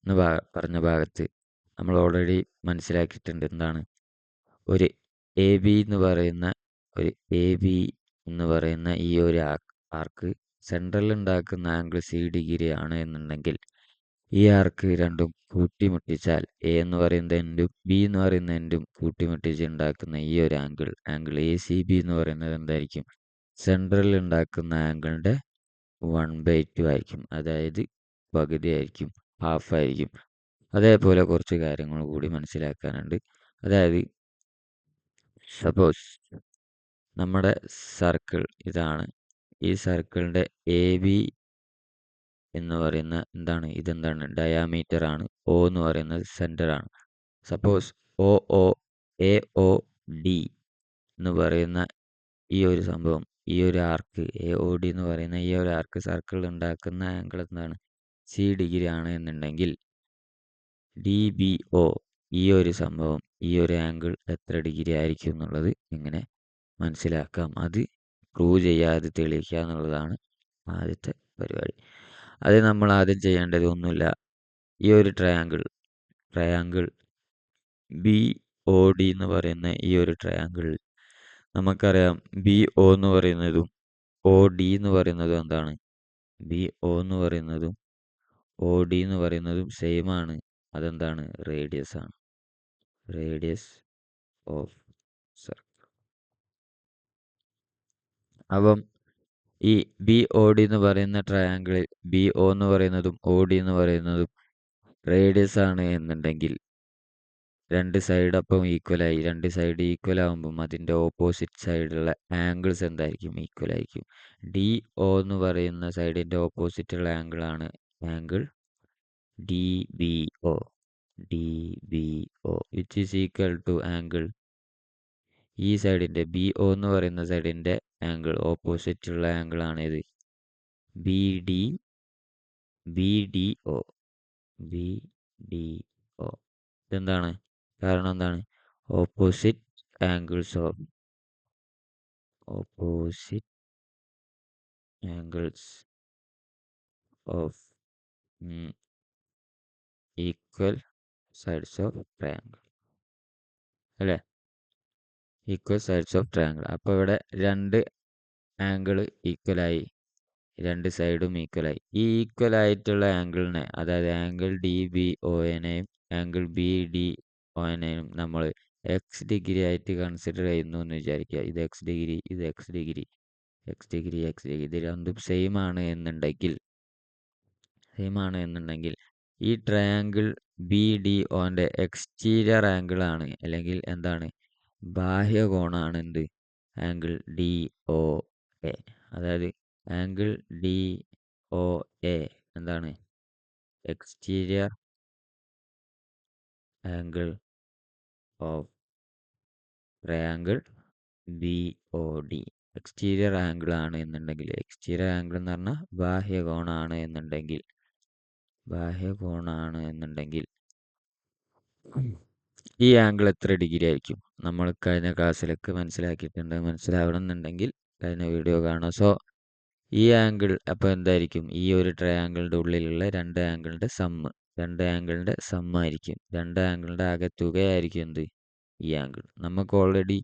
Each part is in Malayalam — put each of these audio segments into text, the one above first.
എന്ന് പറഞ്ഞ ഭാഗത്ത് നമ്മൾ ഓൾറെഡി മനസ്സിലാക്കിയിട്ടുണ്ട്. എന്താണ് ഒരു എ ബി എന്ന് പറയുന്ന ഈ ഒരു ആർക്ക് സെൻട്രൽ ഉണ്ടാക്കുന്ന ആംഗിൾ 60° ആണ് എന്നുണ്ടെങ്കിൽ ഈ ആർക്ക് രണ്ടും കൂട്ടിമുട്ടിച്ചാൽ എ എന്ന് പറയുന്ന എൻഡും ബി എന്ന് പറയുന്ന എൻഡും കൂട്ടിമുട്ടിച്ച് ഉണ്ടാക്കുന്ന ഈ ഒരു ആംഗിൾ ACB എന്ന് പറയുന്നത് എന്തായിരിക്കും? സെൻട്രൽ ഉണ്ടാക്കുന്ന ആംഗിളിന്റെ 1/2 ആയിരിക്കും. അതായത് പകുതിയായിരിക്കും, ഹാഫ് ആയിരിക്കും. അതേപോലെ കുറച്ച് കാര്യങ്ങൾ കൂടി മനസ്സിലാക്കാനുണ്ട്. അതായത് സപ്പോസ് നമ്മുടെ സർക്കിൾ ഇതാണ്. ഈ സർക്കിളിന്റെ AB എന്ന് പറയുന്ന ഇതെന്താണ്? ഡയാമീറ്റർ ആണ്. O എന്ന് പറയുന്നത് സെന്റർ ആണ്. സപ്പോസ് AOD എന്ന് പറയുന്ന ഈ ഒരു സംഭവം, ഈ ഒരു ആർക്ക് AOD എന്ന് പറയുന്ന ഈ ഒരു ആർക്ക് സർക്കിൾ ഉണ്ടാക്കുന്ന ആംഗിൾ എന്താണ്? 60° ആണ് എന്നുണ്ടെങ്കിൽ DBO ഈ ഒരു സംഭവം, ഈ ഒരു ആംഗിൾ എത്ര ഡിഗ്രി ആയിരിക്കും എന്നുള്ളത് എങ്ങനെ മനസ്സിലാക്കാം? അത് പ്രൂവ് ചെയ്യാതെ തെളിയിക്കുക എന്നുള്ളതാണ് ആദ്യത്തെ പരിപാടി. അത് നമ്മൾ ആദ്യം ചെയ്യേണ്ടത് ഒന്നുമില്ല. ഈ ഒരു ട്രയാങ്കിൾ BOD എന്ന് പറയുന്ന ഈ ഒരു ട്രയാങ്കിളിൽ നമുക്കറിയാം BO എന്ന് പറയുന്നതും OD എന്ന് പറയുന്നതും എന്താണ്? BO എന്ന് പറയുന്നതും OD എന്ന് പറയുന്നതും സെയിം ആണ്. അതെന്താണ്? റേഡിയസ് ആണ്. Radius of circle. അപ്പം ഈ BOD എന്ന് പറയുന്ന ട്രയാങ്കിളിൽ BO എന്ന് പറയുന്നതും OD എന്ന് പറയുന്നതും റേഡിയസ് ആണ് എന്നുണ്ടെങ്കിൽ രണ്ട് സൈഡ് അപ്പം ഈക്വലായി. രണ്ട് സൈഡ് ഈക്വൽ ആകുമ്പം അതിൻ്റെ ഓപ്പോസിറ്റ് സൈഡിലുള്ള ആംഗിൾസ് എന്തായിരിക്കും? ഈക്വൽ ആയിരിക്കും. DO എന്ന് പറയുന്ന സൈഡിൻ്റെ ഓപ്പോസിറ്റുള്ള ആംഗിൾ ആണ് angle DBO which is equal to angle ഈ സൈഡിൻ്റെ BO എന്ന് പറയുന്ന സൈഡിൻ്റെ ആംഗിൾ ഓപ്പോസിറ്റുള്ള ആംഗിൾ ആണ് ഇത് BDO. ഇതെന്താണ്? കാരണം എന്താണ്? Opposite angles of equal sides of triangle അല്ലേ? Equal sides of triangle. അപ്പോൾ ഇവിടെ രണ്ട് ആംഗിൾ ഈക്വലായി, രണ്ട് സൈഡും ഈക്വലായി. ഈ ഈക്വൽ ആയിട്ടുള്ള ആംഗിളിനെ, അതായത് ആംഗിൾ DBOനെയും ആംഗിൾ BDOനെയും നമ്മൾ എക്സ് ഡിഗ്രി ആയിട്ട് കൺസിഡർ ചെയ്യുന്നു എന്ന് വിചാരിക്കുക. ഇത് എക്സ് ഡിഗ്രി, ഇത് എക്സ് ഡിഗ്രി. ഇത് രണ്ടും സെയിം ആണ് എന്നുണ്ടെങ്കിൽ ഈ ട്രയാങ്കിൾ BDOന്റെ എക്സ്റ്റീരിയർ ആംഗിൾ ആണ്, അല്ലെങ്കിൽ എന്താണ്? ബാഹ്യകോണാണ് എന്ത്? Angle DOA. അതായത് ആംഗിൾ DOA എന്താണ്? Exterior angle of triangle BOD. Exterior angle ആണ് എന്നുണ്ടെങ്കിൽ, എക്സ്റ്റീരിയർ ആംഗിൾ എന്ന് പറഞ്ഞാൽ ബാഹ്യകോണാണ് എന്നുണ്ടെങ്കിൽ ഈ ആംഗിൾ എത്ര ഡിഗ്രി ആയിരിക്കും? നമ്മൾ കഴിഞ്ഞ ക്ലാസ്സിലൊക്കെ മനസ്സിലാക്കിയിട്ടുണ്ട്. മനസ്സിലാവണം എന്നുണ്ടെങ്കിൽ കഴിഞ്ഞ വീഡിയോ കാണാം. സോ ഈ ആംഗിൾ അപ്പോൾ എന്തായിരിക്കും? ഈ ഒരു ട്രയാങ്കിളിൻ്റെ ഉള്ളിലുള്ള രണ്ട് ആംഗിളിൻ്റെ സമ്മായിരിക്കും. രണ്ട് ആംഗിളിൻ്റെ ആകെത്തുകയായിരിക്കും എന്ത്? ഈ ആംഗിൾ. നമുക്ക് ഓൾറെഡി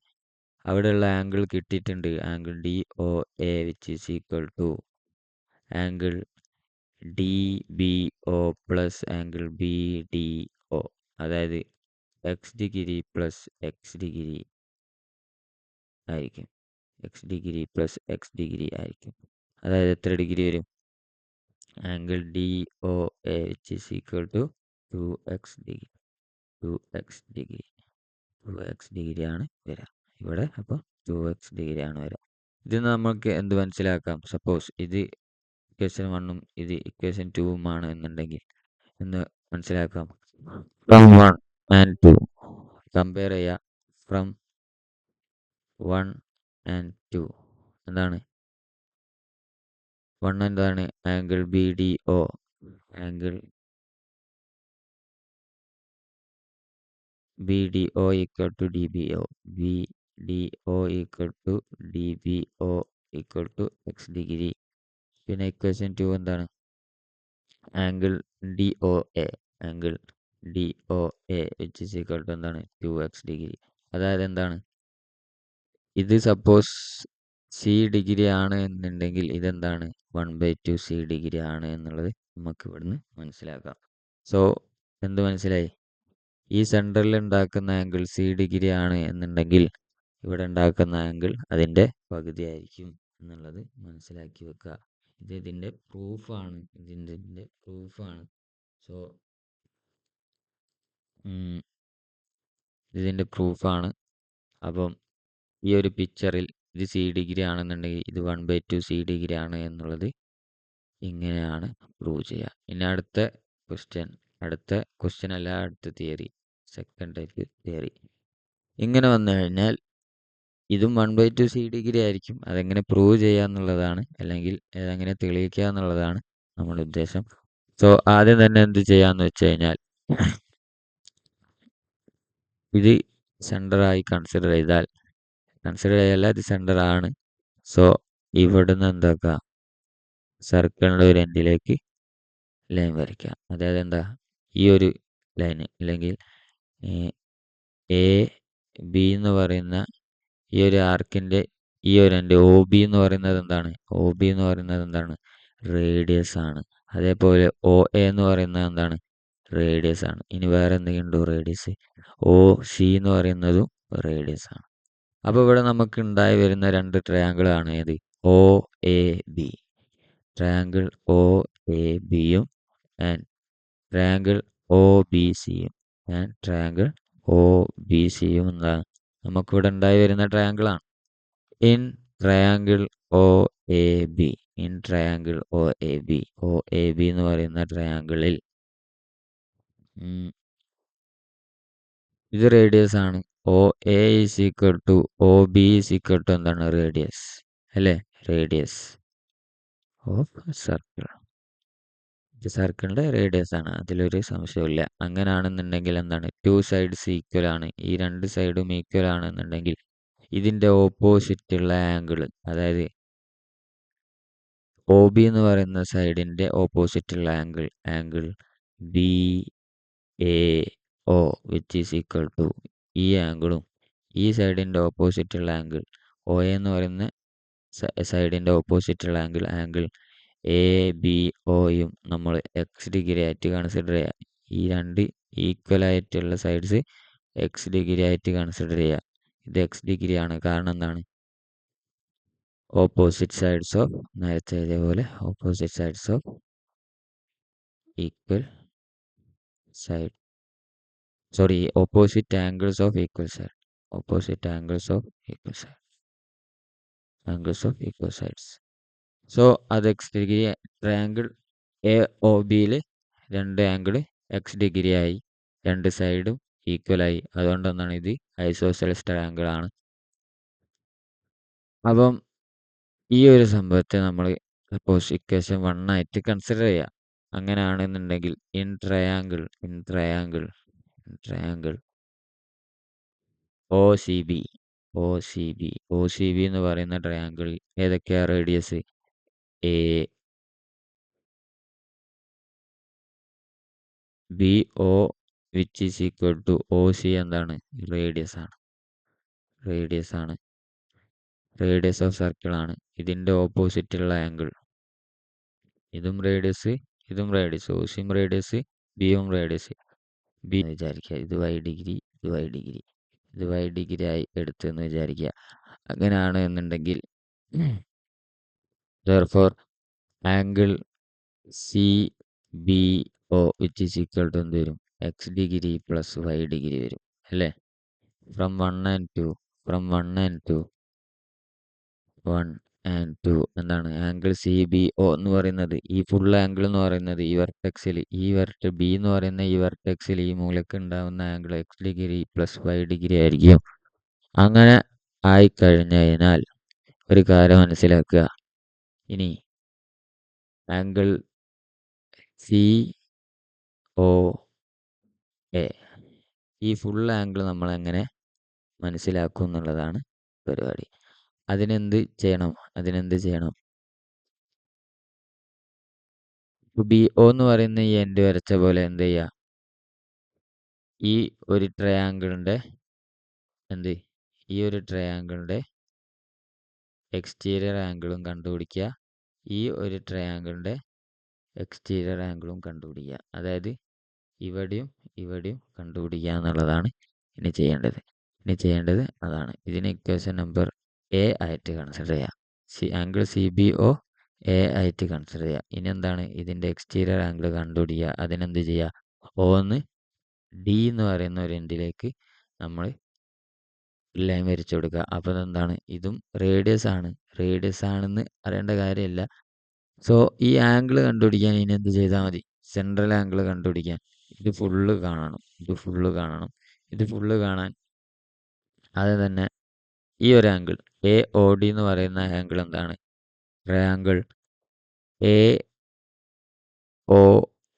അവിടെയുള്ള ആംഗിൾ കിട്ടിയിട്ടുണ്ട്. Angle DOA which is equal to angle DBO plus angle BDO. അതായത് x degree plus x degree ആയിരിക്കും. അതായത് എത്ര ഡിഗ്രി വരും? Angle DOA which is equal to 2x degree ആണ് വരിക ഇവിടെ. അപ്പോൾ 2x ഡിഗ്രി ആണ് വരിക. ഇതിൽ നിന്ന് നമുക്ക് എന്ത് മനസ്സിലാക്കാം? സപ്പോസ് ഇത് ഇക്വേഷൻ 1ഉം ഇത് ഇക്വേഷൻ 2ഉം ആണ് എന്നുണ്ടെങ്കിൽ എന്ന് മനസ്സിലാക്കാം. ഫ്രം 1 and 2 കമ്പയർ ചെയ്യുക. ഫ്രം 1 and 2 എന്താണ്? 1 എന്താണ്? Angle BDO. Angle BDO equal to DBO. BDO equal to DBO equal to x degree. പിന്നെ ഇക്വേഷൻ 2 എന്താണ്? Angle DOA. Angle D O A which is equal to എന്താണ് 2x ഡിഗ്രി. അതായത് എന്താണ്, ഇത് സപ്പോസ് സി ഡിഗ്രി ആണ് എന്നുണ്ടെങ്കിൽ ഇതെന്താണ് 1/2 സി ഡിഗ്രി ആണ് എന്നുള്ളത് നമുക്ക് ഇവിടുന്ന് മനസ്സിലാക്കാം. സോ എന്ത് മനസ്സിലായി? ഈ സെൻറ്ററിൽ ഉണ്ടാക്കുന്ന ആംഗിൾ സി ഡിഗ്രി ആണ് എന്നുണ്ടെങ്കിൽ ഇവിടെ ഉണ്ടാക്കുന്ന ആംഗിൾ അതിൻ്റെ പകുതിയായിരിക്കും എന്നുള്ളത് മനസ്സിലാക്കി വെക്കുക. ഇതിൻ്റെ പ്രൂഫാണ്. ഇതിൻ്റെ പ്രൂഫാണ്. സോ ഇതിൻ്റെ പ്രൂഫാണ്. അപ്പം ഈ ഒരു പിക്ചറിൽ ഇത് സി ഡിഗ്രി ആണെന്നുണ്ടെങ്കിൽ ഇത് 1/2 സി ഡിഗ്രി ആണ് എന്നുള്ളത് ഇങ്ങനെയാണ് പ്രൂവ് ചെയ്യുക. ഇനി അടുത്ത ക്വസ്റ്റ്യൻ അല്ല, അടുത്ത തിയറി, സെക്കൻഡ് ടൈപ്പ് തിയറി. ഇങ്ങനെ വന്നു കഴിഞ്ഞാൽ ഇതും 1/2 സി ഡിഗ്രി ആയിരിക്കും. അതെങ്ങനെ പ്രൂവ് ചെയ്യുക എന്നുള്ളതാണ്, അല്ലെങ്കിൽ അതെങ്ങനെ തെളിയിക്കുക എന്നുള്ളതാണ് നമ്മുടെ ഉദ്ദേശം. സോ ആദ്യം തന്നെ എന്ത് ചെയ്യാന്ന് വെച്ച് കഴിഞ്ഞാൽ ഇത് സെൻറ്ററായി കൺസിഡർ ചെയ്യല്ല, ഇത് സെൻറ്റർ ആണ്. സോ ഇവിടുന്ന് എന്താക്കുക, സർക്കിളിൻ്റെ ഒരു എൻഡിലേക്ക് ലൈൻ വരയ്ക്കുക. അതായത് എന്താ, ഈ ഒരു ലൈന് അല്ലെങ്കിൽ എ ബി എന്ന് പറയുന്ന ഈ ഒരു ആർക്കിൻ്റെ ഈ ഒരു എൻഡ് ഒ ബി എന്ന് പറയുന്നത് എന്താണ്, റേഡിയസ് ആണ്. അതേപോലെ ഒ എ എന്ന് പറയുന്നത് എന്താണ്, റേഡിയസ് ആണ്. ഇനി വേറെ എന്തെങ്കിലും ഉണ്ടോ റേഡിയസ്? ഒ സി എന്ന് പറയുന്നതും റേഡിയസ് ആണ്. അപ്പോൾ ഇവിടെ നമുക്ക് ഉണ്ടായി വരുന്ന രണ്ട് ട്രയാങ്കിൾ ആണ് ഏത്? ഒ എ ബി. ട്രയാങ്കിൾ ഒ എ ബിയും ആൻഡ് ട്രയാങ്കിൾ ഒ ബി സിയും ട്രയാങ്കിൾ ഒ ബി സിയും എന്താണ് നമുക്കിവിടെ ഉണ്ടായി വരുന്ന ട്രയാങ്കിൾ ആണ്. In triangle O A B എന്ന് പറയുന്ന ട്രയാങ്കിളിൽ ഇത് റേഡിയസ് ആണ്. O A is equal to O B is equal to എന്താണ്, റേഡിയസ് അല്ലേ? Radius of circle. ഇത് സർക്കിളിൻ്റെ റേഡിയസ് ആണ്, അതിലൊരു സംശയമില്ല. അങ്ങനെയാണെന്നുണ്ടെങ്കിൽ എന്താണ്, 2 സൈഡ്സ് ഈക്വൽ ആണ്. ഈ രണ്ട് സൈഡും ഈക്വൽ ആണെന്നുണ്ടെങ്കിൽ ഇതിൻ്റെ ഓപ്പോസിറ്റ് ഉള്ള ആംഗിൾ, അതായത് ഒ ബി എന്ന് പറയുന്ന സൈഡിൻ്റെ ഓപ്പോസിറ്റ് ഉള്ള angle B A O which is equal to ഈ ആംഗിളും ഈ സൈഡിൻ്റെ ഓപ്പോസിറ്റ് ഉള്ള ആംഗിൾ ഒ എ എന്ന് പറയുന്ന സൈഡിൻ്റെ ഓപ്പോസിറ്റ് ഉള്ള ആംഗിൾ എ ബി ഒയും നമ്മൾ എക്സ് ഡിഗ്രി ആയിട്ട് കൺസിഡർ ചെയ്യുക. ഈ രണ്ട് ഈക്വൽ ആയിട്ടുള്ള സൈഡ്സ് എക്സ് ഡിഗ്രി ആയിട്ട് കൺസിഡർ ചെയ്യുക. ഇത് എക്സ് ഡിഗ്രി ആണ്, കാരണം എന്താണ്, ഓപ്പോസിറ്റ് സൈഡ്സ് ഓഫ്, നേരത്തെ ഇതേപോലെ opposite sides of equal side, sorry, opposite angles of equal side, sides. So അത് x degree. Triangle A O ബിയിൽ രണ്ട് ആംഗിൾ എക്സ് ഡിഗ്രി ആയി, രണ്ട് സൈഡും ഈക്വൽ ആയി. അതുകൊണ്ട് എന്താണ്, ഇത് ഐസോസെൽസ് ട്രയാങ്കിൾ ആണ്. അപ്പം ഈ ഒരു സംഭവത്തെ നമ്മൾ സപ്പോസ് ഇക്വേഷൻ 1 ആയിട്ട് കൺസിഡർ ചെയ്യാം. അങ്ങനെയാണെന്നുണ്ടെങ്കിൽ in triangle O C B എന്ന് പറയുന്ന ട്രയാങ്കിൾ ഏതൊക്കെയാ radius? A B O which is equal to O C എന്താണ്, റേഡിയസ് ആണ്. റേഡിയസ് ഓഫ് സർക്കിൾ ആണ്. ഇതിൻ്റെ ഓപ്പോസിറ്റ് ഉള്ള ആംഗിൾ, ഇതും റേഡിയസ്, ഒ സിയും റേഡിയസ്, ബിയും റേഡിയസ്. ബി വിചാരിക്കുക, ഇത് വൈ ഡിഗ്രി ആയി എടുത്തെന്ന് വിചാരിക്കുക. അങ്ങനെയാണ് എന്നുണ്ടെങ്കിൽ therefore angle C B O which is equal to എന്ത് വരും, x degree plus y degree വരും അല്ലേ? ഫ്രം 1 and 2 എന്താണ്, ആംഗിൾ സി ബി ഒ എന്ന് പറയുന്നത്, ഈ ഫുൾ ആംഗിൾ എന്ന് പറയുന്നത് ഈ വെർട്ടെക്സിൽ, ബി എന്ന് പറയുന്ന ഈ വെർട്ടെക്സിൽ ഈ മൂലക്ക് ഉണ്ടാകുന്ന angle x degree plus y degree ആയിരിക്കും. അങ്ങനെ ആയിക്കഴിഞ്ഞാൽ ഒരു കാര്യം മനസ്സിലാക്കുക, ഇനി ആംഗിൾ സി ഒ എ, ഈ ഫുൾ ആംഗിൾ നമ്മൾ എങ്ങനെ മനസ്സിലാക്കും എന്നുള്ളതാണ് പരിപാടി. അതിനെന്ത് ചെയ്യണം, ബി ഒ എന്ന് പറയുന്ന ഈ എൻഡ് വരച്ച പോലെ എന്ത് ചെയ്യുക, ഈ ഒരു ട്രയാങ്കിളിന്റെ എന്ത് ഈ ഒരു ട്രയാങ്കിളിന്റെ എക്സ്റ്റീരിയർ ആംഗിളും കണ്ടുപിടിക്കുക. ഈ ഒരു ട്രയാങ്കിളിന്റെ എക്സ്റ്റീരിയർ ആംഗിളും കണ്ടുപിടിക്കുക. അതായത് ഇവിടെയും ഇവിടെയും കണ്ടുപിടിക്കുക എന്നുള്ളതാണ് ഇനി ചെയ്യേണ്ടത് അതാണ്. ഇതിന് ഇക്വേഷൻ നമ്പർ എ ആയിട്ട് കൺസിഡർ ചെയ്യാം. Angle C B O A ആയിട്ട് കൺസിഡർ ചെയ്യുക. ഇനി എന്താണ് ഇതിന്റെ എക്സ്റ്റീരിയർ ആംഗിൾ കണ്ടുപിടിക്കുക. അതിനെന്ത് ചെയ്യുക, ഓന്ന് ഡി എന്ന് പറയുന്ന ഒരു എൻഡിലേക്ക് നമ്മൾ ലൈൻ വരച്ചു കൊടുക്കുക. അപ്പോൾ അതെന്താണ്, ഇതും റേഡിയസ് ആണെന്ന് അറിയേണ്ട കാര്യമില്ല. സോ ഈ ആംഗിൾ കണ്ടുപിടിക്കാൻ ഇനി എന്ത് ചെയ്താൽ മതി, സെൻട്രൽ ആംഗിൾ കണ്ടുപിടിക്കാൻ ഇത് ഫുള്ള് കാണണം. ഇത് ഫുള്ള് കാണാൻ ആദ്യം തന്നെ ഈ ഒരു ആംഗിൾ എ ഒ ഡി എന്ന് പറയുന്ന ആംഗിൾ എന്താണ്, ട്രയാങ്കിൾ എ ഒ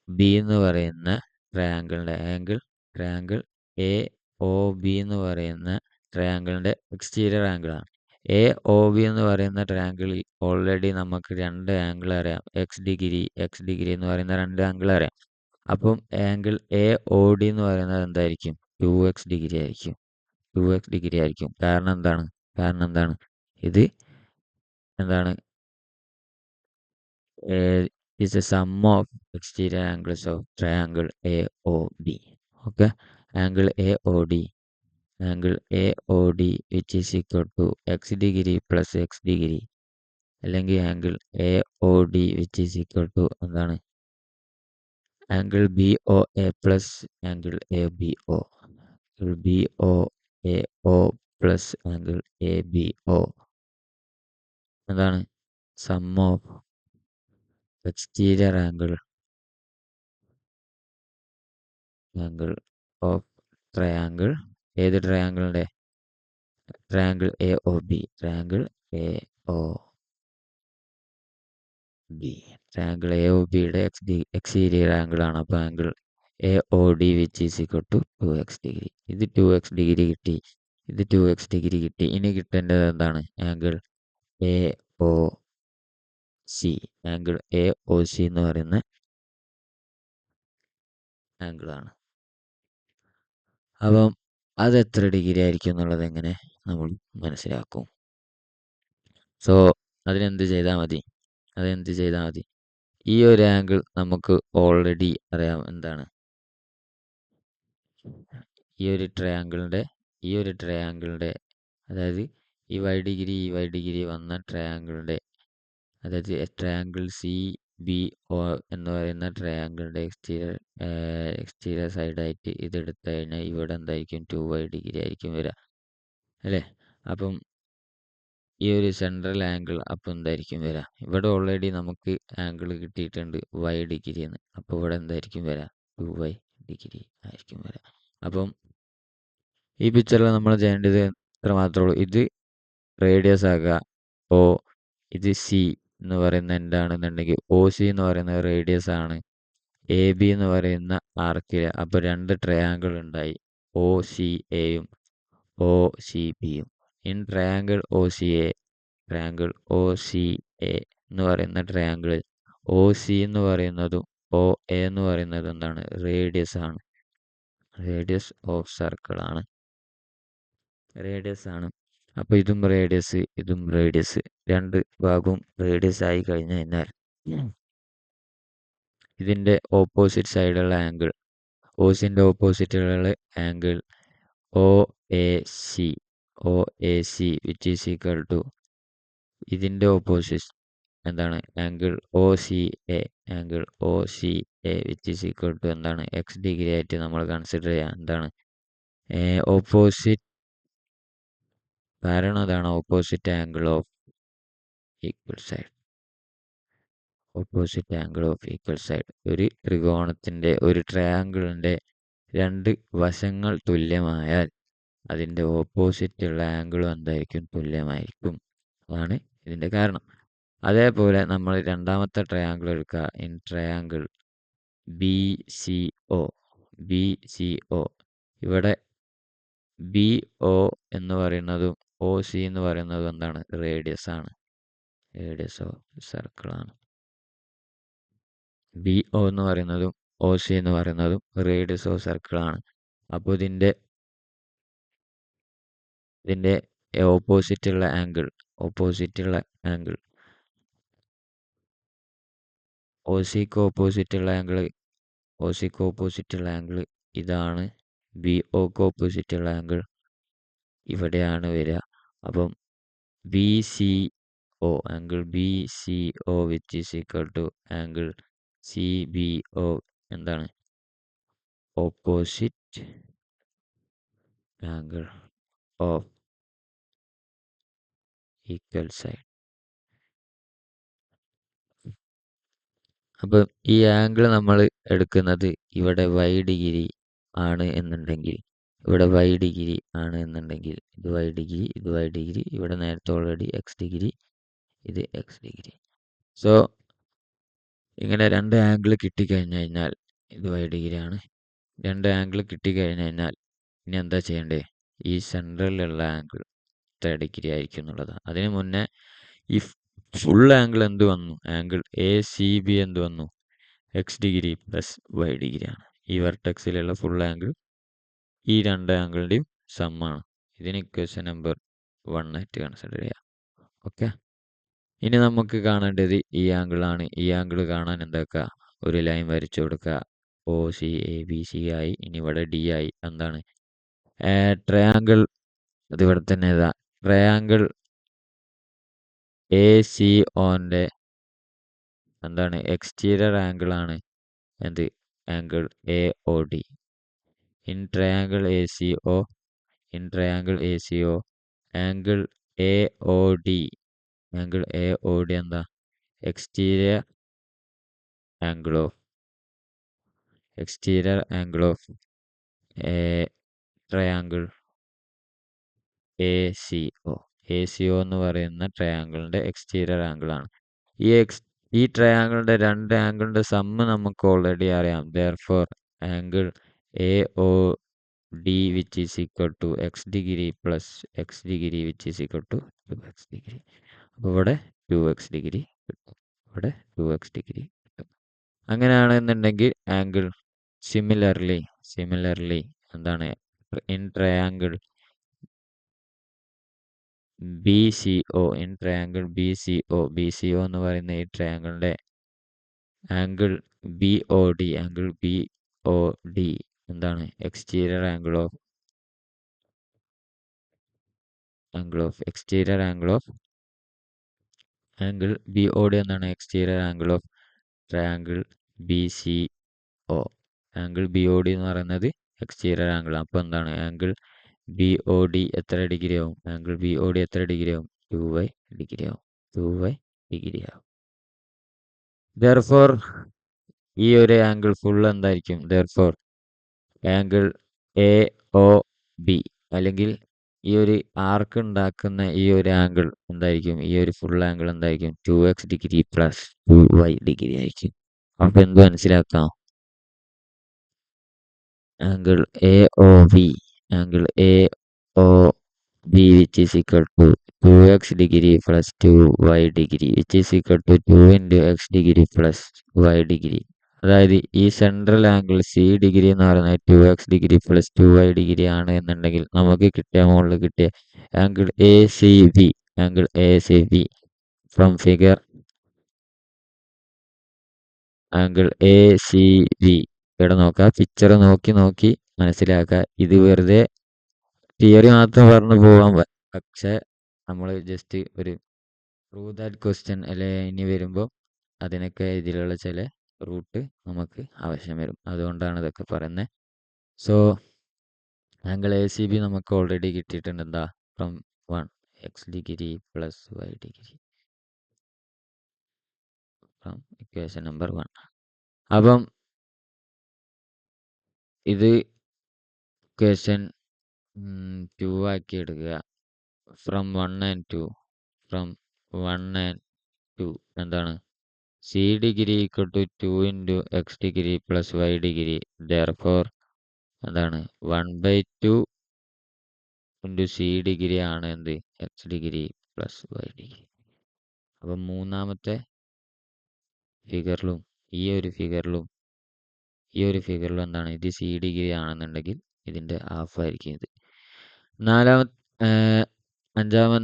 ബി എന്ന് പറയുന്ന ട്രയാങ്കിൾ എ ഒ ബി എന്ന് പറയുന്ന ട്രയാങ്കിളിന്റെ എക്സ്റ്റീരിയർ ആംഗിൾ ആണ്. എ ഒ ബി എന്ന് പറയുന്ന ട്രയാങ്കിളിൽ ഓൾറെഡി നമുക്ക് രണ്ട് ആംഗിൾ അറിയാം, എക്സ് ഡിഗ്രി എന്ന് പറയുന്ന രണ്ട് ആംഗിൾ അറിയാം. അപ്പം ആംഗിൾ എ ഒ ഡി എന്ന് പറയുന്നത് എന്തായിരിക്കും, 2x ഡിഗ്രി ആയിരിക്കും. കാരണം എന്താണ് ഇത് എന്താണ് is the sum of exterior angles of triangle AOB. Okay, angle AOD which is equal to x degree plus x degree, അല്ലെങ്കിൽ ആംഗിൾ AOD which is equal to എന്താണ്, angle BOA plus angle ABO, BOAO plus angle ABO എന്താണ്, sum of exterior angle of triangle, ഏത് ട്രയാങ്കിളിന്റെ, triangle A O B triangle A O ബിയുടെ എക്സ്റ്റീരിയർ ആംഗിൾ ആണ്. അപ്പോൾ angle A O D which is equal to 2x degree. ഇത് 2x ഡിഗ്രി കിട്ടി. ഇനി കിട്ടേണ്ടത് എന്താണ്, ആംഗിൾ എ ഒ സി എന്ന് പറയുന്ന ആംഗിൾ ആണ്. അപ്പം അത് എത്ര ഡിഗ്രി ആയിരിക്കും എന്നുള്ളത് എങ്ങനെ നമ്മൾ മനസ്സിലാക്കും. സോ അതെന്ത് ചെയ്താൽ മതി, ഈ ഒരു ആംഗിൾ നമുക്ക് ഓൾറെഡി അറിയാം എന്താണ്, ഈ ഒരു ട്രയാങ്കിളിന്റെ അതായത് ഈ വൈ ഡിഗ്രി വന്ന ട്രയാങ്കിളിന്റെ, അതായത് ട്രയാങ്കിൾ സി ബി ഒ എന്ന് പറയുന്ന ട്രയാങ്കിളിന്റെ എക്സ്റ്റീരിയർ സൈഡായിട്ട് ഇത് എടുത്തു കഴിഞ്ഞാൽ ഇവിടെ എന്തായിരിക്കും, 2y ഡിഗ്രി ആയിരിക്കും വരിക അല്ലേ. അപ്പം ഈ ഒരു സെൻട്രൽ ആംഗിൾ അപ്പം എന്തായിരിക്കും വരിക, ഇവിടെ ഓൾറെഡി നമുക്ക് ആംഗിൾ കിട്ടിയിട്ടുണ്ട് y ഡിഗ്രി എന്ന്. അപ്പോൾ ഇവിടെ എന്തായിരിക്കും വരിക, 2y ഡിഗ്രി ആയിരിക്കും വരിക. അപ്പം ഈ പിക്ചറിൽ നമ്മൾ ചെയ്യേണ്ടത് ഇത്ര മാത്രമേ ഉള്ളൂ. ഇത് റേഡിയസ് ആക്കുക ഓ, ഇത് സി എന്ന് പറയുന്ന എന്താണെന്നുണ്ടെങ്കിൽ ഒ സി എന്ന് പറയുന്നത് റേഡിയസ് ആണ്, എ ബി എന്ന് പറയുന്ന ആർക്കിൽ. അപ്പോൾ രണ്ട് ട്രയാങ്കിൾ ഉണ്ടായി, ഒ സി എയും ഒ സി ബിയും. In triangle O C A എന്ന് പറയുന്ന ട്രയാങ്കിളിൽ ഒ സി എന്ന് പറയുന്നതും ഒ എ എന്ന് പറയുന്നതും എന്താണ്, റേഡിയസ് ഓഫ് സർക്കിൾ ആണ്. അപ്പോൾ ഇതും റേഡിയസ് രണ്ട് ഭാഗവും റേഡിയസ് ആയി കഴിഞ്ഞു കഴിഞ്ഞാൽ ഇതിന്റെ ഓപ്പോസിറ്റ് സൈഡുള്ള ആംഗിൾ, ഓസിന്റെ ഓപ്പോസിറ്റുള്ള angle O A C which is equal to ഇതിന്റെ ഓപ്പോസിറ്റ് എന്താണ്, angle O C A which is equal to എന്താണ്, എക്സ് ഡിഗ്രി ആയിട്ട് നമ്മൾ കൺസിഡർ ചെയ്യാം. എന്താണ് ഓപ്പോസിറ്റ്, കാരണം അതാണ് opposite angle of equal side. ഒരു ത്രികോണത്തിന്റെ, ഒരു ട്രയാങ്കിളിന്റെ രണ്ട് വശങ്ങൾ തുല്യമായാൽ അതിന്റെ ഓപ്പോസിറ്റ് ഉള്ള ആംഗിളും എന്തായിരിക്കും, തുല്യമായിരിക്കും. അതാണ് ഇതിന്റെ കാരണം. അതേപോലെ നമ്മൾ രണ്ടാമത്തെ ട്രയാങ്കിൾ എടുക്കുക, in triangle B C O. ഇവിടെ ബി ഒ എന്ന് പറയുന്നതും ഒ സി എന്ന് പറയുന്നതും എന്താണ്, റേഡിയസ് ഓഫ് സർക്കിൾ ആണ്. ബി ഒ എന്ന് പറയുന്നതും ഒ സി എന്ന് പറയുന്നതും റേഡിയസ് ഓഫ് സർക്കിൾ ആണ്. അപ്പോൾ ഇതിൻ്റെ ഓപ്പോസിറ്റുള്ള ആംഗിൾ ഓപ്പോസിറ്റുള്ള ആംഗിൾ ഒസിക്ക് ഓപ്പോസിറ്റുള്ള ആംഗിൾ ഇതാണ്. ബി ഒക്ക് ഓപ്പോസിറ്റുള്ള ആംഗിൾ ഇവിടെയാണ് വരിക. അപ്പം B C O angle B C O which is equal to angle C B O എന്താണ്? Opposite angle of equal side. അപ്പം ഈ ആംഗിൾ നമ്മൾ എടുക്കുന്നത് ഇവിടെ y ഡിഗ്രി ആണ് എന്നുണ്ടെങ്കിൽ ഇവിടെ y ഡിഗ്രി ആണ് എന്നുണ്ടെങ്കിൽ ഇത് y ഡിഗ്രി ഇത് y ഡിഗ്രി ഇവിടെ നേരത്തെ ഓൾറെഡി x ഡിഗ്രി ഇത് x ഡിഗ്രി. സോ ഇങ്ങനെ രണ്ട് ആംഗിൾ കിട്ടിക്കഴിഞ്ഞു കഴിഞ്ഞാൽ ഇത് y ഡിഗ്രി ആണ്. രണ്ട് ആംഗിൾ കിട്ടിക്കഴിഞ്ഞു കഴിഞ്ഞാൽ ഇനി എന്താ ചെയ്യേണ്ടത്? ഈ സെൻട്രലിലുള്ള ആംഗിൾ എത്ര ഡിഗ്രി ആയിരിക്കും എന്നുള്ളത്. അതിന് മുന്നേ ഈ ഫുൾ ആംഗിൾ എന്ത് വന്നു? ആംഗിൾ എ സി ബി എന്ത് വന്നു? X degree plus y degree ആണ്. ഈ വെർട്ടെക്സിലുള്ള ഫുൾ ആംഗിൾ ഈ രണ്ട് ആംഗിളിൻ്റെയും സമ്മാണ്. ഇതിന് ഇക്വേഷൻ നമ്പർ 1 ആയിട്ട് കൺസിഡർ ചെയ്യാം. ഓക്കെ, ഇനി നമുക്ക് കാണേണ്ടത് ഈ ആംഗിളാണ്. ഈ ആംഗിൾ കാണാൻ എന്താക്കുക? ഒരു ലൈൻ വരച്ചു കൊടുക്കുക. O C A B C ആയി. ഇനി ഇവിടെ ഡി ആയി. എന്താണ്? ട്രയാങ്കിൾ അത് ഇവിടെ തന്നെ എഴുതാം. ട്രയാങ്കിൾ എ സി ഓൻ്റെ എന്താണ്? എക്സ്റ്റീരിയർ ആംഗിൾ ആണ് എന്ത്? Angle A O D. In triangle A C O angle A O D എന്താ? Exterior angle of triangle A C O എന്ന് പറയുന്ന ട്രയാങ്കിളിൻ്റെ എക്സ്റ്റീരിയർ ആംഗിൾ ആണ്. ഈ ട്രയാങ്കിളിൻ്റെ രണ്ട് ആംഗിളിൻ്റെ സമ്മ് നമുക്ക് ഓൾറെഡി അറിയാം. Therefore angle A O D which is equal to x degree plus x degree which is equal to 2x degree. അപ്പോൾ ഇവിടെ 2x ഡിഗ്രി കിട്ടും, ഇവിടെ 2x ഡിഗ്രി കിട്ടും. അങ്ങനെയാണെന്നുണ്ടെങ്കിൽ ആംഗിൾ സിമിലർലി എന്താണ്? In triangle B C O B C O എന്ന് പറയുന്ന ഈ ട്രയാങ്കിളിൻ്റെ ആംഗിൾ ബി ഒ ഡി എന്താണ്? Exterior angle of angle B O D എന്താണ്? Exterior angle of triangle B C O. Angle B O D എന്ന് പറയുന്നത് എക്സ്റ്റീരിയർ ആംഗിൾ. അപ്പോൾ എന്താണ്? ആംഗിൾ ബി ഒ ഡി എത്ര ഡിഗ്രി ആവും? ആംഗിൾ ബി ഒ ഡി എത്ര ഡിഗ്രി ആവും? 2y ഡിഗ്രി ആവും. 2y ഡിഗ്രി ആവും. ദെയർഫോർ ഈ ഒരു ആംഗിൾ ഫുൾ എന്തായിരിക്കും? Therefore angle A O B അല്ലെങ്കിൽ ഈ ഒരു ആർക്ക് ഉണ്ടാക്കുന്ന ഈ ഒരു ആംഗിൾ എന്തായിരിക്കും? ഈ ഒരു ഫുൾ ആംഗിൾ എന്തായിരിക്കും? 2x degree plus 2y degree ആയിരിക്കും. അപ്പോൾ എന്ത് മനസ്സിലാക്കാം? Angle A O B which is equal to 2x degree plus 2y degree which is equal to 2 into x degree plus y degree. അതായത് ഈ സെൻട്രൽ ആംഗിൾ സി ഡിഗ്രി എന്ന് പറയുന്നത് 2x degree plus 2y degree ആണ് എന്നുണ്ടെങ്കിൽ നമുക്ക് മുകളിൽ കിട്ടിയ angle A C B from figure angle A C B ഇവിടെ നോക്കുക. പിക്ചർ നോക്കി മനസ്സിലാക്കുക. ഇത് വെറുതെ തിയറി മാത്രം പറഞ്ഞു പോകാൻ, പക്ഷെ നമ്മൾ ജസ്റ്റ് ഒരു പ്രൂവ് ദാറ്റ് ക്വസ്റ്റ്യൻ അല്ലെ ഇനി വരുമ്പോൾ അതിനൊക്കെ ഇതിലുള്ള ചില റൂട്ട് നമുക്ക് ആവശ്യം വരും. അതുകൊണ്ടാണ് ഇതൊക്കെ പറയുന്നത്. So angle A C B നമുക്ക് ഓൾറെഡി കിട്ടിയിട്ടുണ്ട്. എന്താ? From 1 x degree plus y degree from equation number 1. അപ്പം ഇത് ഇക്വേഷൻ 2 ആക്കി എടുക്കുക. ഫ്രം 1 and 2 എന്താണ്? C degree equal to 2 into x degree plus y degree. Therefore എന്താണ്? 1/2 ഇൻറ്റു സി ഡിഗ്രി ആണ് എന്ത്? X degree plus y degree. അപ്പം മൂന്നാമത്തെ ഫിഗറിലും ഈ ഒരു ഫിഗറിലും എന്താണ്? ഇത് സി ഡിഗ്രി ആണെന്നുണ്ടെങ്കിൽ ഇതിൻ്റെ ഹാഫ് ആയിരിക്കും ഇത്.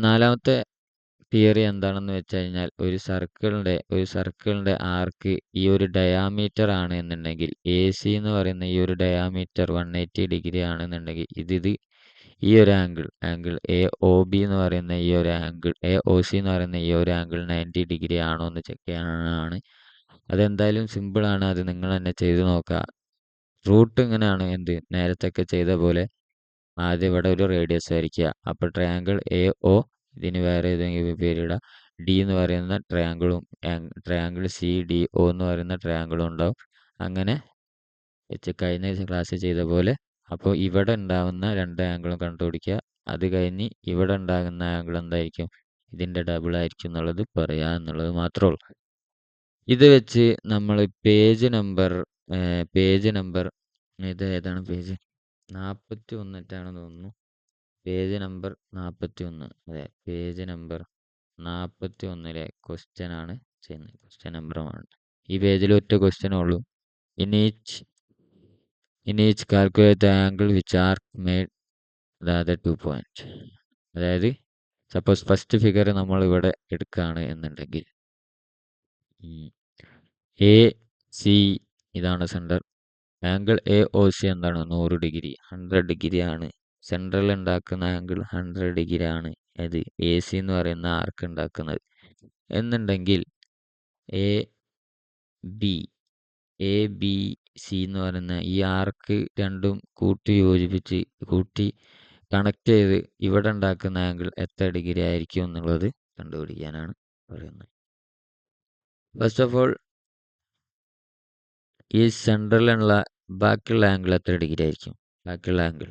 നാലാമത്തെ തിയറി എന്താണെന്ന് വെച്ച് കഴിഞ്ഞാൽ ഒരു സർക്കിളിൻ്റെ ആർക്ക് ഈ ഒരു ഡയാമീറ്റർ ആണ് എന്നുണ്ടെങ്കിൽ എ സി എന്ന് പറയുന്ന ഈ ഒരു ഡയാമീറ്റർ 180 ഡിഗ്രി ആണെന്നുണ്ടെങ്കിൽ ഇത് ഈ ഒരു ആംഗിൾ എ ഒ ബി എന്ന് പറയുന്ന ഈ ഒരു ആംഗിൾ എ ഒ സി എന്ന് പറയുന്ന ഈ ഒരു ആംഗിൾ 90 ഡിഗ്രി ആണോ എന്ന് ചെക്ക് ചെയ്യാനാണ്. അതെന്തായാലും സിമ്പിളാണ്, അത് നിങ്ങൾ തന്നെ ചെയ്ത് നോക്കുക. റൂട്ട് ഇങ്ങനെയാണ്, നേരത്തൊക്കെ ചെയ്ത പോലെ ആദ്യം ഇവിടെ ഒരു റേഡിയസ് വരയ്ക്കുക. അപ്പോൾ ട്രയാങ്കിൾ എ ഒ, ഇതിന് വേറെ ഏതെങ്കിലും പേരിടുക. ഡി എന്ന് പറയുന്ന ട്രയാങ്കിൾ സി ഡി ഒ എന്ന് പറയുന്ന ട്രയാങ്കിളും ഉണ്ടാവും. അങ്ങനെ കഴിഞ്ഞ ക്ലാസ്സിൽ ചെയ്ത പോലെ. അപ്പോൾ ഇവിടെ ഉണ്ടാകുന്ന രണ്ട് ആംഗിളും കണ്ടുപിടിക്കുക. അത് കഴിഞ്ഞ് ഇവിടെ ഉണ്ടാകുന്ന ആംഗിൾ എന്തായിരിക്കും, ഇതിൻ്റെ ഡബിൾ ആയിരിക്കും എന്നുള്ളത് പറയുക എന്നുള്ളത് മാത്രമേ ഉള്ളൂ. ഇത് വെച്ച് നമ്മൾ പേജ് നമ്പർ ഇത് ഏതാണ് പേജ് 41 തോന്നുന്നു. പേജ് നമ്പർ 41, അതെ, പേജ് നമ്പർ 41 ക്വസ്റ്റ്യൻ ആണ് ചെയ്യുന്നത്. Question number 1. ഈ പേജിൽ ഒറ്റ ക്വസ്റ്റ്യനേ ഉള്ളൂ. In each calculate the angle which arc made the other 2 point. അതായത് സപ്പോസ് ഫസ്റ്റ് ഫിഗർ നമ്മൾ ഇവിടെ എടുക്കുകയാണ് എന്നുണ്ടെങ്കിൽ എ സി ഇതാണ് centre. Angle A O C എന്താണ്, 100 ഡിഗ്രി, 100 ഡിഗ്രി ആണ്. സെൻട്രൽ ഉണ്ടാക്കുന്ന ആംഗിൾ 100 ഡിഗ്രി ആണ്. അത് എ സി എന്ന് പറയുന്ന ആർക്ക് ഉണ്ടാക്കുന്നത് എന്നുണ്ടെങ്കിൽ എ ബി സി എന്ന് പറയുന്ന ഈ ആർക്ക് രണ്ടും കൂട്ടി കണക്ട് ചെയ്ത് ഇവിടെ ഉണ്ടാക്കുന്ന ആംഗിൾ എത്ര ഡിഗ്രി ആയിരിക്കും എന്നുള്ളത് കണ്ടുപിടിക്കാനാണ് പറയുന്നത്. ഫസ്റ്റ് ഓഫ് ഓൾ ഈ സെൻട്രലിലുള്ള ബാക്കിയുള്ള ആംഗിൾ എത്ര ഡിഗ്രി ആയിരിക്കും? ബാക്കിയുള്ള ആംഗിൾ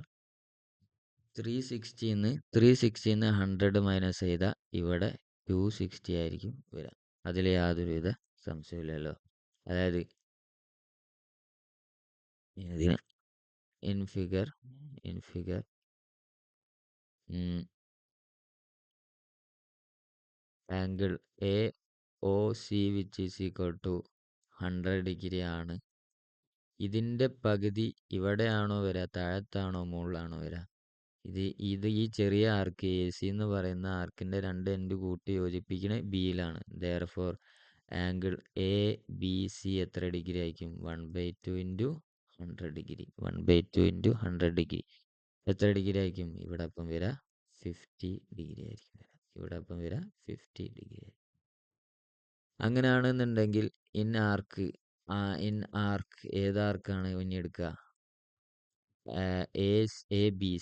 360 100 മൈനസ് ചെയ്താൽ ഇവിടെ 260 ആയിരിക്കും വരിക. അതിൽ യാതൊരുവിധ സംശയമില്ലല്ലോ. അതായത് in figure angle A O C which is equal to 100 degree ആണ്. ഇതിൻ്റെ പകുതി ഇവിടെയാണോ വരിക, താഴത്താണോ മുകളിലാണോ വരിക? ഇത് ഈ ചെറിയ ആർക്ക് എ സി എന്ന് പറയുന്ന ആർക്കിൻ്റെ രണ്ട് എൻഡ് കൂട്ടി യോജിപ്പിക്കുന്ന ബിയിലാണ്. Therefore angle A B C എത്ര ഡിഗ്രി ആയിരിക്കും? 1/2 ഇൻറ്റു 100 ഡിഗ്രി. 1/2 ഇൻറ്റു 100 ഡിഗ്രി എത്ര ഡിഗ്രി ആയിരിക്കും? ഇവിടെ അപ്പം വരിക 50 ഡിഗ്രി ആയിരിക്കും വരിക. ഇവിടെ അപ്പം വരിക 50 ഡിഗ്രി. അങ്ങനെയാണെന്നുണ്ടെങ്കിൽ ഇൻ ആർക്ക് ഏത് ആർക്കാണ് ഇനി എടുക്കുക? എ ബി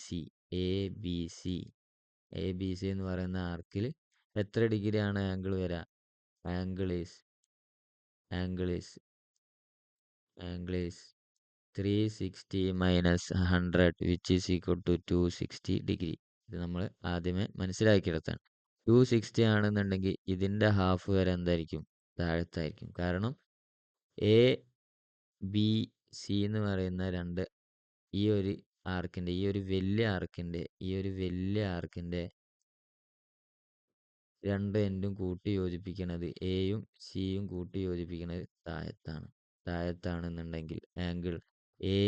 സി എന്ന് പറയുന്ന ആർക്കിൽ എത്ര ഡിഗ്രിയാണ് ആംഗിൾ വരിക? Angle is 360 minus 100 which is equal to 260 degree. ഇത് നമ്മൾ ആദ്യമേ മനസ്സിലാക്കിയെടുത്താണ്. 260 ആണെന്നുണ്ടെങ്കിൽ ഇതിൻ്റെ ഹാഫ് വരെ എന്തായിരിക്കും? താഴത്തായിരിക്കും. കാരണം എ ബി സി എന്ന് പറയുന്ന ഈ ഒരു വലിയ ആർക്കിൻ്റെ രണ്ട് എൻഡും കൂട്ടി യോജിപ്പിക്കുന്നത് എയും സിയും കൂട്ടി യോജിപ്പിക്കുന്നത് താഴത്താണെന്നുണ്ടെങ്കിൽ ആംഗിൾ എ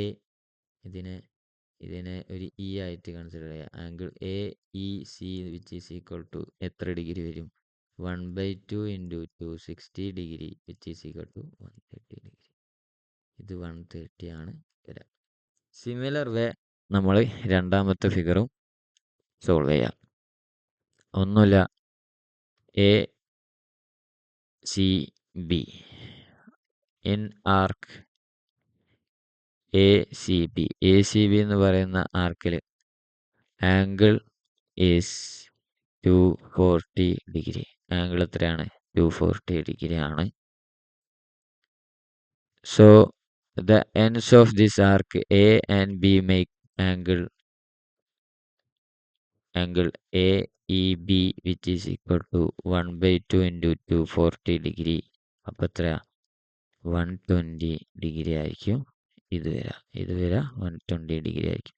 ഇതിനെ ഒരു ഇ ആയിട്ട് കൺസിഡർ ചെയ്യുക. Angle A E C which is equal to എത്ര ഡിഗ്രി വരും? 1/2 into 260 degree which is equal to 130 degree. ഇത് 130 ആണ് വരിക. സിമിലർ വേ നമ്മൾ രണ്ടാമത്തെ ഫിഗറും സോൾവ് ചെയ്യാം. ഒന്നുമില്ല, A C B in arc A C B എന്ന് പറയുന്ന ആർക്കിൽ ആംഗിൾ ഈസ് 240 ഡിഗ്രി. ആംഗിൾ എത്രയാണ്? 240 ഡിഗ്രി ആണ്. So the ends of this arc A and B make angle A E B which is equal to 1/2 into 240 degree. അപ്പോൾ എത്രയാ? 120 ഡിഗ്രി ആയിരിക്കും ഇത് വരിക 120 ഡിഗ്രി ആയിരിക്കും.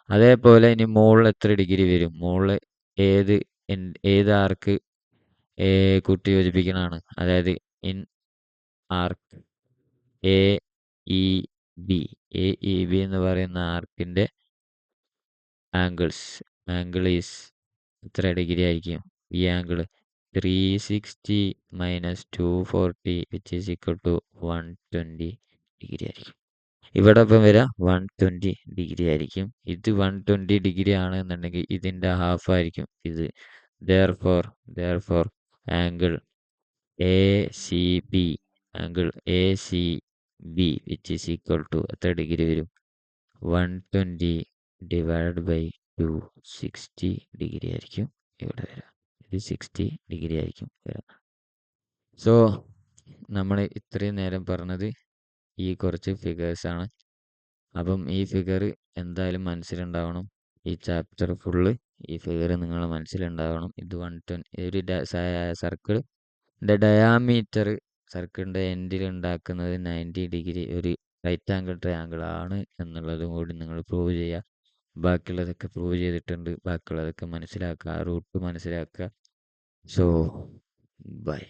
അതേപോലെ ഇനി മുകളിൽ എത്ര ഡിഗ്രി വരും? മുകളിൽ ഏത് ആർക്ക് കൂട്ടി യോജിപ്പിക്കണതാണ്? അതായത് in arc A E B എന്ന് പറയുന്ന ആർക്കിൻ്റെ ആംഗിൾസ്. ആംഗിൾ ഈസ് എത്ര ഡിഗ്രി ആയിരിക്കും? ഈ angle 360 minus 240 which is equal to 120 degree ആയിരിക്കും. ഇവിടെ ഇപ്പം വരിക 120 ഡിഗ്രി ആയിരിക്കും. ഇത് 120 ഡിഗ്രി ആണെന്നുണ്ടെങ്കിൽ ഇതിൻ്റെ ഹാഫ് ആയിരിക്കും ഇത്. Therefore angle A C B angle A C B which is equal to എത്ര ഡിഗ്രി വരും? 120 ഡിവൈഡ് ബൈ 260 ഡിഗ്രി ആയിരിക്കും ഇവിടെ വരാം. ഇത് 60 ഡിഗ്രി ആയിരിക്കും വരാം. സോ നമ്മൾ ഇത്രയും നേരം പറഞ്ഞത് ഈ കുറച്ച് ഫിഗേഴ്സാണ്. അപ്പം ഈ ഫിഗർ എന്തായാലും മനസ്സിലുണ്ടാവണം. ഈ ചാപ്റ്റർ ഫുള്ള് ഈ ഫിഗർ നിങ്ങളുടെ മനസ്സിലുണ്ടാവണം. ഇത് 120 ഒരു സർക്കിളിൻ്റെ ഡയാമീറ്റർ സർക്കിളിൻ്റെ എൻഡിൽ ഉണ്ടാക്കുന്നത് 90 ഡിഗ്രി ഒരു റൈറ്റ് ആംഗിൾ ട്രയാങ്കിൾ ആണ് എന്നുള്ളതും കൂടി നിങ്ങൾ പ്രൂവ് ചെയ്യുക. ബാക്കിയുള്ളതൊക്കെ പ്രൂവ് ചെയ്തിട്ടുണ്ട്. ബാക്കിയുള്ളതൊക്കെ മനസ്സിലാക്കുക, റൂട്ട് മനസ്സിലാക്കുക. So by.